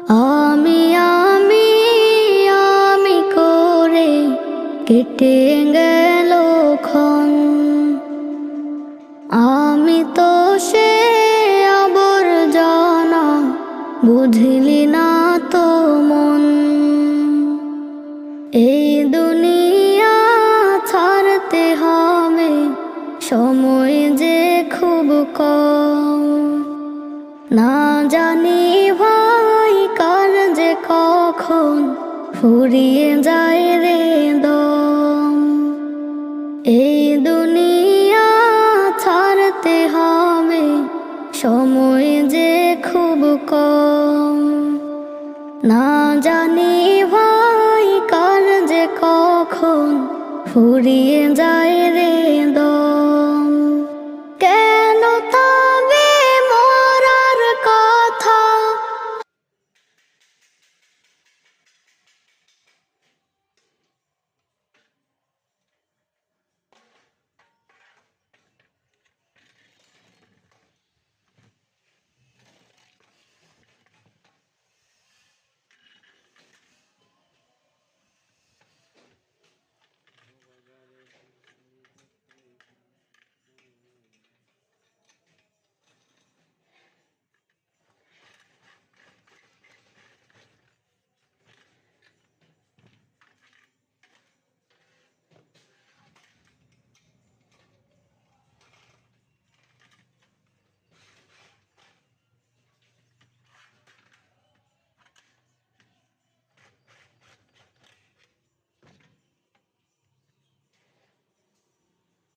আমি আমি আমি করে কেটে গেল ক্ষণ। আমি তো সে আবর্জনা, বুঝলি না তো মন। এই দুনিয়া ছাড়তে হবে, সময় যে খুব কম। না জানি ভাই কার যে কখন ফুরিয়ে যায় রে দম। এই দুনিয়া ছাড়তে হবে, সময় যে খুব কম। না জানি ভাই কার যে কখন ফুরিয়ে যায়